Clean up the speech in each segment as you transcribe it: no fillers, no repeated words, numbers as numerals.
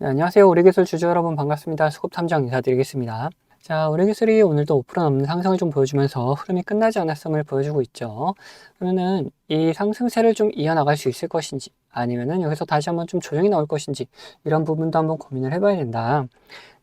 네, 안녕하세요. 우리기술 주주 여러분 반갑습니다. 수급탐정 인사드리겠습니다. 자, 우리기술이 오늘도 5% 넘는 상승을 좀 보여주면서 흐름이 끝나지 않았음을 보여주고 있죠. 그러면은 이 상승세를 좀 이어나갈 수 있을 것인지 아니면은 여기서 다시 한번 좀 조정이 나올 것인지 이런 부분도 한번 고민을 해봐야 된다.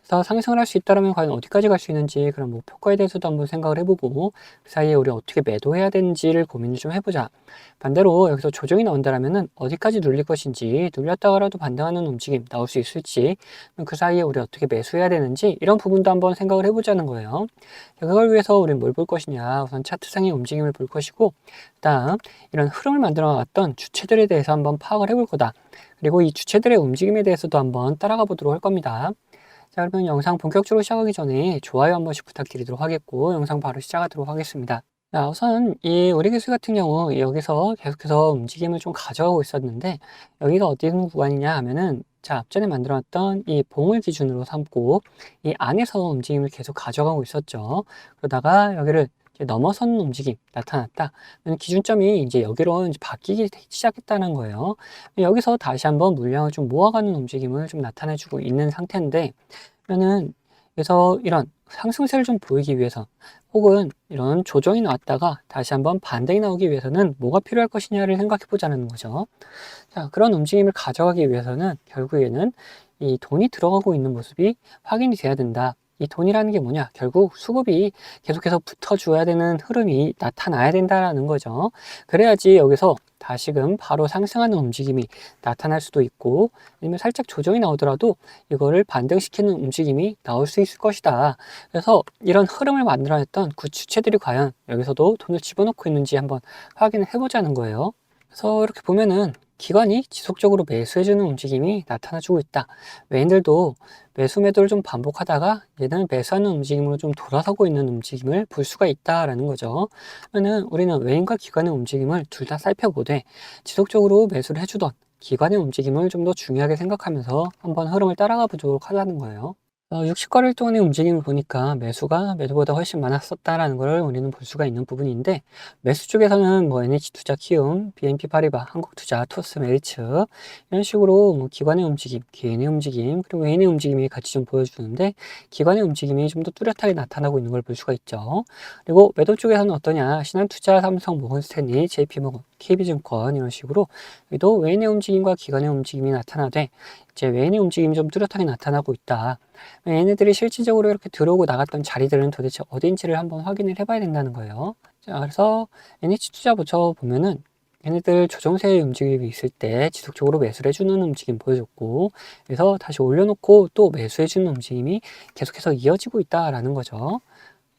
그래서 상승을 할 수 있다면 과연 어디까지 갈 수 있는지 그런 목표가에 대해서도 한번 생각을 해보고 그 사이에 우리 어떻게 매도해야 되는지를 고민을 좀 해보자. 반대로 여기서 조정이 나온다면은 어디까지 눌릴 것인지 눌렸다가라도 반등하는 움직임 나올 수 있을지 그 사이에 우리 어떻게 매수해야 되는지 이런 부분도 한번 생각을 해보자는 거예요. 그걸 위해서 우리는 뭘 볼 것이냐 우선 차트상의 움직임을 볼 것이고 그다음 이런 흐름을 만들어 나왔던 주체들에 대해서 한번 파악을 해볼 거다. 그리고 이 주체들의 움직임에 대해서도 한번 따라가 보도록 할 겁니다. 자, 그러면 영상 본격적으로 시작하기 전에 좋아요 한 번씩 부탁드리도록 하겠고, 영상 바로 시작하도록 하겠습니다. 자, 우선 이 우리 기술 같은 경우 여기서 계속해서 움직임을 좀 가져가고 있었는데, 여기가 어떤 구간이냐 하면은, 자, 앞전에 만들어놨던 이 봉을 기준으로 삼고, 이 안에서 움직임을 계속 가져가고 있었죠. 그러다가 여기를 이제 넘어서는 움직임 나타났다. 기준점이 이제 여기로 이제 바뀌기 시작했다는 거예요. 여기서 다시 한번 물량을 좀 모아가는 움직임을 좀 나타내주고 있는 상태인데, 그러면은 그래서 이런 상승세를 좀 보이기 위해서 혹은 이런 조정이 나왔다가 다시 한번 반등이 나오기 위해서는 뭐가 필요할 것이냐를 생각해 보자는 거죠. 자, 그런 움직임을 가져가기 위해서는 결국에는 이 돈이 들어가고 있는 모습이 확인이 돼야 된다. 이 돈이라는 게 뭐냐? 결국 수급이 계속해서 붙어줘야 되는 흐름이 나타나야 된다라는 거죠. 그래야지 여기서 다시금 바로 상승하는 움직임이 나타날 수도 있고 아니면 살짝 조정이 나오더라도 이거를 반등시키는 움직임이 나올 수 있을 것이다. 그래서 이런 흐름을 만들어냈던 그 주체들이 과연 여기서도 돈을 집어넣고 있는지 한번 확인을 해보자는 거예요. 그래서 이렇게 보면은 기관이 지속적으로 매수해주는 움직임이 나타나주고 있다. 외인들도 매수 매도를 좀 반복하다가 얘는 매수하는 움직임으로 좀 돌아서고 있는 움직임을 볼 수가 있다라는 거죠. 그러면 우리는 외인과 기관의 움직임을 둘 다 살펴보되 지속적으로 매수를 해주던 기관의 움직임을 좀 더 중요하게 생각하면서 한번 흐름을 따라가 보도록 하자는 거예요. 60거래일 동안의 움직임을 보니까 매수가 매도보다 훨씬 많았었다라는 걸 우리는 볼 수가 있는 부분인데 매수 쪽에서는 뭐 NH투자, 키움, BNP 파리바, 한국투자, 토스, 메리츠 이런 식으로 뭐 기관의 움직임, 개인의 움직임, 그리고 외인의 움직임이 같이 좀 보여주는데 기관의 움직임이 좀 더 뚜렷하게 나타나고 있는 걸 볼 수가 있죠. 그리고 매도 쪽에서는 어떠냐? 신한투자, 삼성, 모건스탠리, JP모건, KB증권 이런 식으로 또 외인의 움직임과 기관의 움직임이 나타나되 이제 외인의 움직임이 좀 뚜렷하게 나타나고 있다. 얘네들이 실질적으로 이렇게 들어오고 나갔던 자리들은 도대체 어딘지를 한번 확인을 해봐야 된다는 거예요. 자, 그래서 NH투자부터 보면은 얘네들 조정세의 움직임이 있을 때 지속적으로 매수를 해주는 움직임 보여줬고, 그래서 다시 올려놓고 또 매수해주는 움직임이 계속해서 이어지고 있다라는 거죠.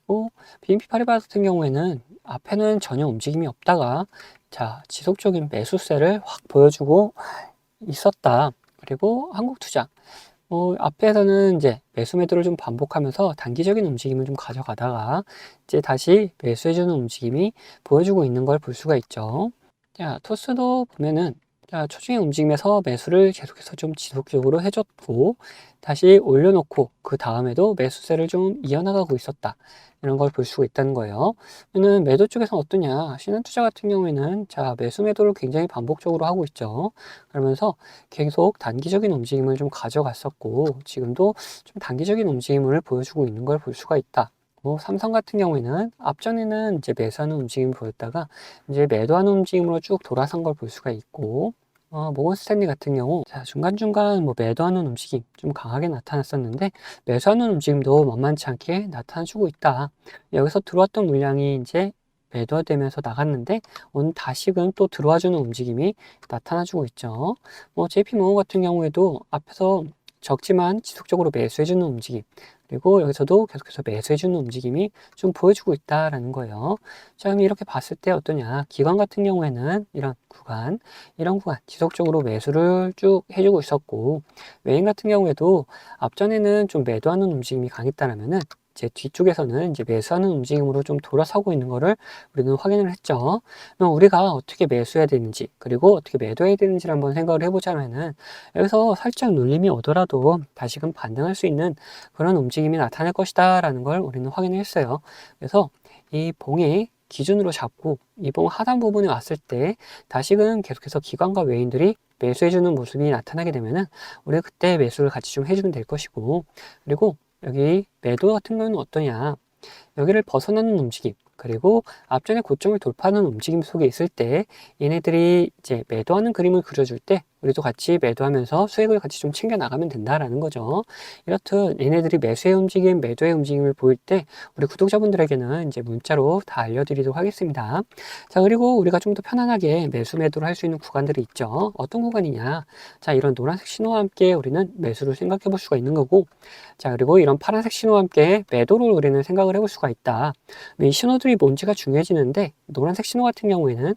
그리고 BNP 파리바 같은 경우에는 앞에는 전혀 움직임이 없다가 자, 지속적인 매수세를 확 보여주고 있었다. 그리고 한국투자. 앞에서는 이제 매수 매도를 좀 반복하면서 단기적인 움직임을 좀 가져가다가 이제 다시 매수해주는 움직임이 보여주고 있는 걸 볼 수가 있죠. 자, 토스도 보면은 자, 초중의 움직임에서 매수를 계속해서 좀 지속적으로 해줬고 다시 올려놓고 그 다음에도 매수세를 좀 이어나가고 있었다. 이런 걸 볼 수가 있다는 거예요. 그러면 매도 쪽에서 어떠냐? 신한투자 같은 경우에는 자, 매수 매도를 굉장히 반복적으로 하고 있죠. 그러면서 계속 단기적인 움직임을 좀 가져갔었고 지금도 좀 단기적인 움직임을 보여주고 있는 걸 볼 수가 있다. 삼성 같은 경우에는 앞전에는 이제 매수하는 움직임을 보였다가 이제 매도하는 움직임으로 쭉 돌아선 걸 볼 수가 있고 모건 스탠리 같은 경우 자, 중간중간 뭐 매도하는 움직임 좀 강하게 나타났었는데 매수하는 움직임도 만만치 않게 나타나주고 있다. 여기서 들어왔던 물량이 이제 매도되면서 나갔는데 오늘 다시금 또 들어와주는 움직임이 나타나주고 있죠. JP모건 같은 경우에도 앞에서 적지만 지속적으로 매수해주는 움직임 그리고 여기서도 계속해서 매수해주는 움직임이 좀 보여주고 있다라는 거예요. 자, 그럼 이렇게 봤을 때 어떠냐? 기관 같은 경우에는 이런 구간 지속적으로 매수를 쭉 해주고 있었고 외인 같은 경우에도 앞전에는 좀 매도하는 움직임이 강했다라면은 이제 뒤쪽에서는 이제 매수하는 움직임으로 좀 돌아서고 있는 거를 우리는 확인을 했죠. 그럼 우리가 어떻게 매수해야 되는지 그리고 어떻게 매도해야 되는지를 한번 생각을 해보자면은 여기서 살짝 눌림이 오더라도 다시금 반등할 수 있는 그런 움직임이 나타날 것이다 라는 걸 우리는 확인을 했어요. 그래서 이 봉의 기준으로 잡고 이번 하단 부분에 왔을 때 다시금 계속해서 기관과 외인들이 매수해주는 모습이 나타나게 되면은 우리가 그때 매수를 같이 좀 해주면 될 것이고, 그리고 여기 매도 같은 경우는 어떠냐, 여기를 벗어나는 움직임, 그리고 앞전에 고점을 돌파하는 움직임 속에 있을 때 얘네들이 이제 매도하는 그림을 그려줄 때 우리도 같이 매도하면서 수익을 같이 좀 챙겨 나가면 된다라는 거죠. 이렇듯 얘네들이 매수의 움직임, 매도의 움직임을 보일 때 우리 구독자분들에게는 이제 문자로 다 알려드리도록 하겠습니다. 자, 그리고 우리가 좀 더 편안하게 매수 매도를 할 수 있는 구간들이 있죠. 어떤 구간이냐? 자, 이런 노란색 신호와 함께 우리는 매수를 생각해 볼 수가 있는 거고, 자, 그리고 이런 파란색 신호와 함께 매도를 우리는 생각을 해볼 수가 있다. 이 신호들이 뭔지가 중요해지는데, 노란색 신호 같은 경우에는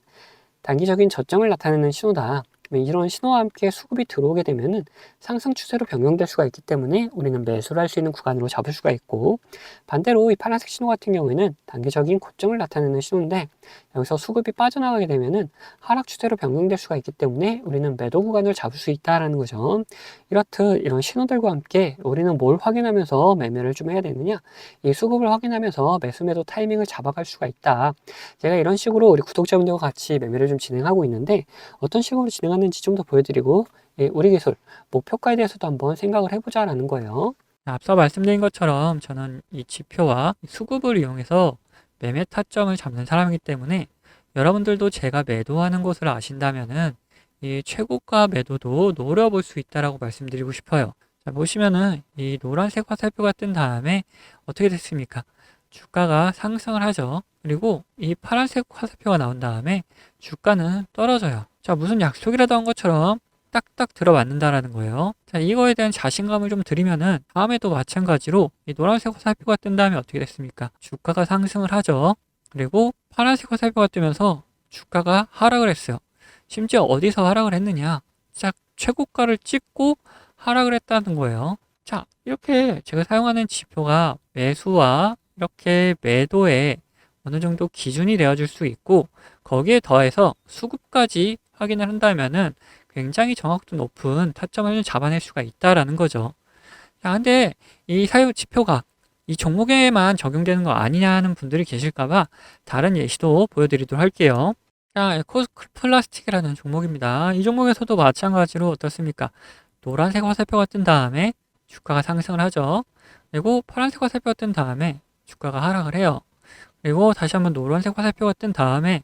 단기적인 저점을 나타내는 신호다. 이런 신호와 함께 수급이 들어오게 되면은 상승 추세로 변경될 수가 있기 때문에 우리는 매수를 할 수 있는 구간으로 잡을 수가 있고, 반대로 이 파란색 신호 같은 경우에는 단기적인 고점을 나타내는 신호인데, 여기서 수급이 빠져나가게 되면은 하락 추세로 변경될 수가 있기 때문에 우리는 매도 구간을 잡을 수 있다라는 거죠. 이렇듯 이런 신호들과 함께 우리는 뭘 확인하면서 매매를 좀 해야 되느냐, 이 수급을 확인하면서 매수 매도 타이밍을 잡아갈 수가 있다. 제가 이런 식으로 우리 구독자분들과 같이 매매를 좀 진행하고 있는데, 어떤 식으로 진행하는지 좀 더 보여드리고, 우리 기술 목표가에 대해서도 한번 생각을 해보자라는 거예요. 앞서 말씀드린 것처럼 저는 이 지표와 수급을 이용해서 매매 타점을 잡는 사람이기 때문에 여러분들도 제가 매도하는 곳을 아신다면은 이 최고가 매도도 노려볼 수 있다라고 말씀드리고 싶어요. 자, 보시면은 이 노란색 화살표가 뜬 다음에 어떻게 됐습니까? 주가가 상승을 하죠. 그리고 이 파란색 화살표가 나온 다음에 주가는 떨어져요. 자, 무슨 약속이라도 한 것처럼 딱딱 들어맞는다라는 거예요. 자, 이거에 대한 자신감을 좀 드리면은 다음에도 마찬가지로 이 노란색 화살표가 뜬 다음에 어떻게 됐습니까? 주가가 상승을 하죠. 그리고 파란색 화살표가 뜨면서 주가가 하락을 했어요. 심지어 어디서 하락을 했느냐? 딱 최고가를 찍고 하락을 했다는 거예요. 자, 이렇게 제가 사용하는 지표가 매수와 이렇게 매도에 어느 정도 기준이 되어줄 수 있고, 거기에 더해서 수급까지 확인을 한다면은 굉장히 정확도 높은 타점을 잡아낼 수가 있다라는 거죠. 자, 근데 이 사유 지표가 이 종목에만 적용되는 거 아니냐 하는 분들이 계실까봐 다른 예시도 보여드리도록 할게요. 자, 에코플라스틱이라는 종목입니다. 이 종목에서도 마찬가지로 어떻습니까? 노란색 화살표가 뜬 다음에 주가가 상승을 하죠. 그리고 파란색 화살표가 뜬 다음에 주가가 하락을 해요. 그리고 다시 한번 노란색 화살표가 뜬 다음에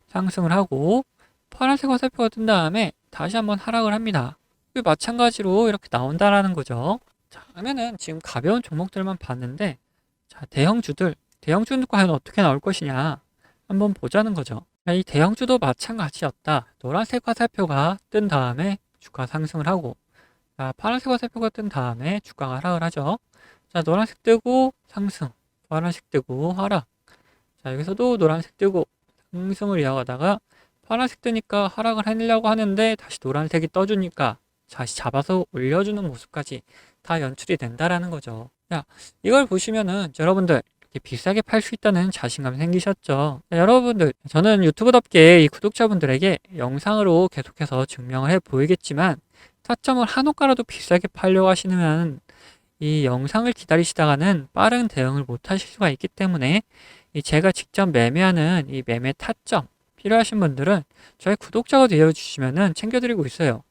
상승을 하고, 파란색 화살표가 뜬 다음에 다시 한번 하락을 합니다. 마찬가지로 이렇게 나온다라는 거죠. 자, 그러면은 지금 가벼운 종목들만 봤는데, 자, 대형주들 과연 어떻게 나올 것이냐 한번 보자는 거죠. 자, 이 대형주도 마찬가지였다. 노란색 화살표가 뜬 다음에 주가 상승을 하고, 자, 파란색 화살표가 뜬 다음에 주가가 하락을 하죠. 자, 노란색 뜨고 상승, 파란색 뜨고 하락. 자, 여기서도 노란색 뜨고 상승을 이어가다가 파란색 뜨니까 하락을 하려고 하는데 다시 노란색이 떠주니까 다시 잡아서 올려주는 모습까지 다 연출이 된다라는 거죠. 자, 이걸 보시면은 여러분들 이렇게 비싸게 팔 수 있다는 자신감 생기셨죠? 자, 여러분들, 저는 유튜브답게 이 구독자분들에게 영상으로 계속해서 증명을 해 보이겠지만, 타점을 한 호가라도 비싸게 팔려고 하시면 이 영상을 기다리시다가는 빠른 대응을 못 하실 수가 있기 때문에, 이 제가 직접 매매하는 이 매매 타점 필요하신 분들은 저희 구독자가 되어주시면은 챙겨드리고 있어요.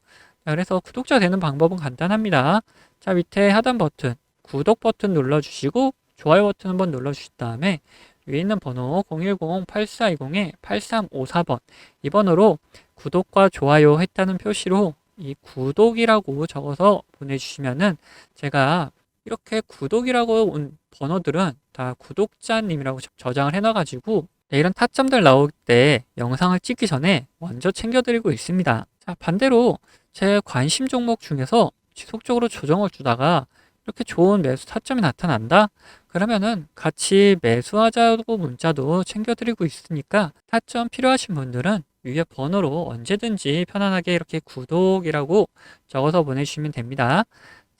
자, 그래서 구독자 되는 방법은 간단합니다. 자, 밑에 하단 버튼, 구독 버튼 눌러주시고, 좋아요 버튼 한번 눌러주신 다음에 위에 있는 번호 010-8420-8354번 이 번호로 구독과 좋아요 했다는 표시로 이 구독이라고 적어서 보내주시면은 제가 이렇게 구독이라고 온 번호들은 다 구독자님이라고 저장을 해놔가지고 이런 타점들 나올 때 영상을 찍기 전에 먼저 챙겨드리고 있습니다. 자, 반대로 제 관심 종목 중에서 지속적으로 조정을 주다가 이렇게 좋은 매수 타점이 나타난다? 그러면은 같이 매수하자고 문자도 챙겨드리고 있으니까 타점 필요하신 분들은 위에 번호로 언제든지 편안하게 이렇게 구독이라고 적어서 보내주시면 됩니다.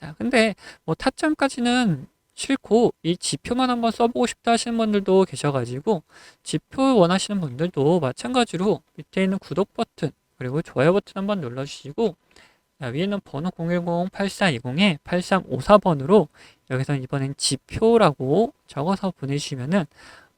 자, 근데 뭐 타점까지는 싫고 이 지표만 한번 써보고 싶다 하시는 분들도 계셔가지고, 지표 원하시는 분들도 마찬가지로 밑에 있는 구독 버튼 그리고 좋아요 버튼 한번 눌러주시고, 위에는 번호 010-8420-8354번으로 여기서 이번엔 지표라고 적어서 보내주시면은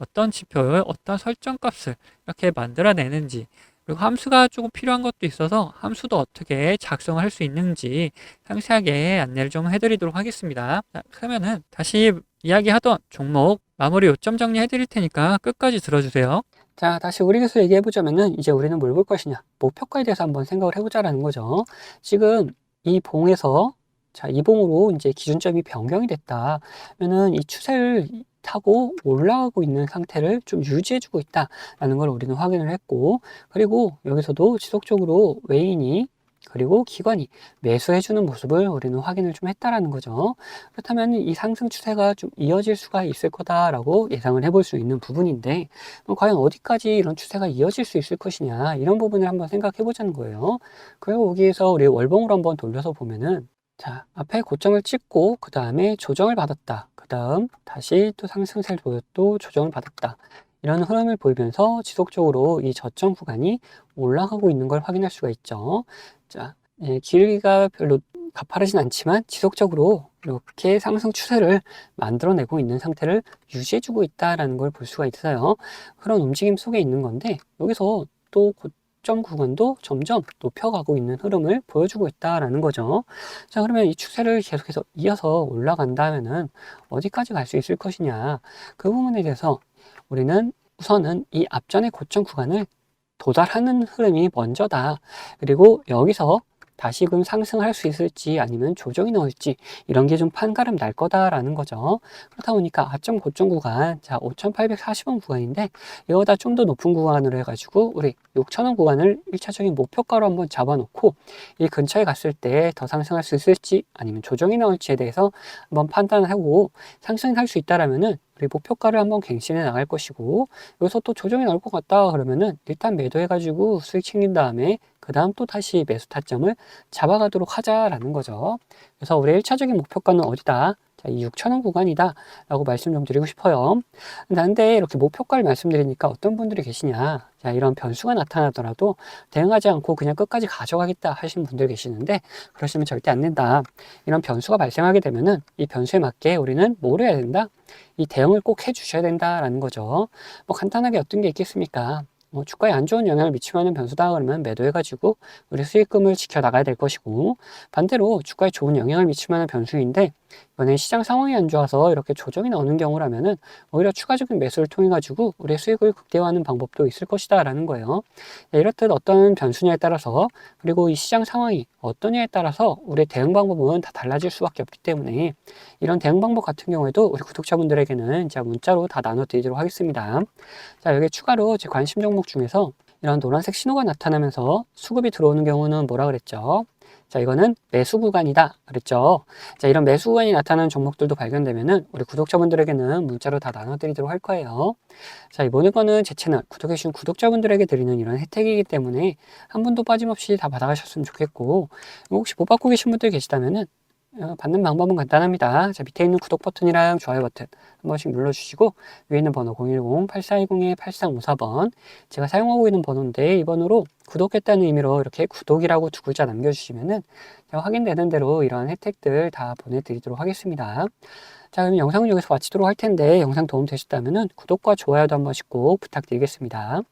어떤 지표를 어떤 설정값을 이렇게 만들어내는지, 그리고 함수가 조금 필요한 것도 있어서 함수도 어떻게 작성할 수 있는지 상세하게 안내를 좀 해드리도록 하겠습니다. 자, 그러면은 다시 이야기하던 종목 마무리 요점 정리해 드릴 테니까 끝까지 들어주세요. 자, 다시 우리 기술 얘기해보자면은 이제 우리는 뭘 볼 것이냐. 목표가에 대해서 한번 생각을 해보자라는 거죠. 지금 이 봉에서 자, 이 봉으로 이제 기준점이 변경이 됐다. 그러면은 이 추세를 타고 올라가고 있는 상태를 좀 유지해주고 있다라는 걸 우리는 확인을 했고, 그리고 여기서도 지속적으로 외인이 그리고 기관이 매수해주는 모습을 우리는 확인을 좀 했다라는 거죠. 그렇다면 이 상승 추세가 좀 이어질 수가 있을 거다라고 예상을 해볼 수 있는 부분인데, 과연 어디까지 이런 추세가 이어질 수 있을 것이냐, 이런 부분을 한번 생각해 보자는 거예요. 그리고 여기에서 우리 월봉으로 한번 돌려서 보면은, 자, 앞에 고점을 찍고 그 다음에 조정을 받았다. 그 다음 다시 또 상승세를 보였고 조정을 받았다. 이런 흐름을 보이면서 지속적으로 이 저점 구간이 올라가고 있는 걸 확인할 수가 있죠. 자, 길이가 별로 가파르진 않지만 지속적으로 이렇게 상승 추세를 만들어내고 있는 상태를 유지해주고 있다라는 걸 볼 수가 있어요. 그런 움직임 속에 있는 건데, 여기서 또 고점 구간도 점점 높여가고 있는 흐름을 보여주고 있다라는 거죠. 자, 그러면 이 추세를 계속해서 이어서 올라간다면은 어디까지 갈 수 있을 것이냐, 그 부분에 대해서 우리는 우선은 이 앞전의 고점 구간을 도달하는 흐름이 먼저다. 그리고 여기서 다시금 상승할 수 있을지 아니면 조정이 나올지 이런 게 좀 판가름 날 거다라는 거죠. 그렇다 보니까 아점 고점 구간, 자 5,840원 구간인데 이거보다 좀 더 높은 구간으로 해가지고 우리 6,000원 구간을 1차적인 목표가로 한번 잡아놓고 이 근처에 갔을 때 더 상승할 수 있을지 아니면 조정이 나올지에 대해서 한번 판단을 하고 상승할 수 있다라면은 우리 목표가를 한번 갱신해 나갈 것이고, 여기서 또 조정이 나올 것 같다 그러면은 일단 매도해가지고 수익 챙긴 다음에 그 다음 또 다시 매수 타점을 잡아가도록 하자라는 거죠. 그래서 우리 1차적인 목표가는 어디다? 자, 이 6,000원 구간이다 라고 말씀 좀 드리고 싶어요. 근데 이렇게 목표가를 말씀드리니까 어떤 분들이 계시냐, 자, 이런 변수가 나타나더라도 대응하지 않고 그냥 끝까지 가져가겠다 하시는 분들 계시는데, 그러시면 절대 안 된다. 이런 변수가 발생하게 되면은 이 변수에 맞게 우리는 뭘 해야 된다? 이 대응을 꼭 해주셔야 된다라는 거죠. 뭐 간단하게 어떤 게 있겠습니까? 주가에 안 좋은 영향을 미치는 변수다 그러면 매도해가지고 우리 수익금을 지켜나가야 될 것이고, 반대로 주가에 좋은 영향을 미치는 변수인데 이번에 시장 상황이 안 좋아서 이렇게 조정이 나오는 경우라면은 오히려 추가적인 매수를 통해 가지고 우리의 수익을 극대화하는 방법도 있을 것이다 라는 거예요. 네, 이렇듯 어떤 변수냐에 따라서 그리고 이 시장 상황이 어떠냐에 따라서 우리의 대응 방법은 다 달라질 수밖에 없기 때문에 이런 대응 방법 같은 경우에도 우리 구독자분들에게는 제가 문자로 다 나눠드리도록 하겠습니다. 자, 여기 추가로 제 관심 종목 중에서 이런 노란색 신호가 나타나면서 수급이 들어오는 경우는 뭐라 그랬죠? 자, 이거는 매수 구간이다 그랬죠. 자, 이런 매수 구간이 나타나는 종목들도 발견되면은 우리 구독자분들에게는 문자로 다 나눠드리도록 할 거예요. 자, 이번 거는 제 채널 구독해주신 구독자분들에게 드리는 이런 혜택이기 때문에 한 분도 빠짐없이 다 받아가셨으면 좋겠고, 혹시 못 받고 계신 분들 계시다면은 받는 방법은 간단합니다. 자, 밑에 있는 구독 버튼이랑 좋아요 버튼 한 번씩 눌러주시고, 위에 있는 번호 010-8420-8354번 제가 사용하고 있는 번호인데, 이 번호로 구독했다는 의미로 이렇게 구독이라고 두 글자 남겨주시면은 제가 확인되는 대로 이런 혜택들 다 보내드리도록 하겠습니다. 자, 그럼 영상은 여기서 마치도록 할 텐데, 영상 도움 되셨다면은 구독과 좋아요도 한 번씩 꼭 부탁드리겠습니다.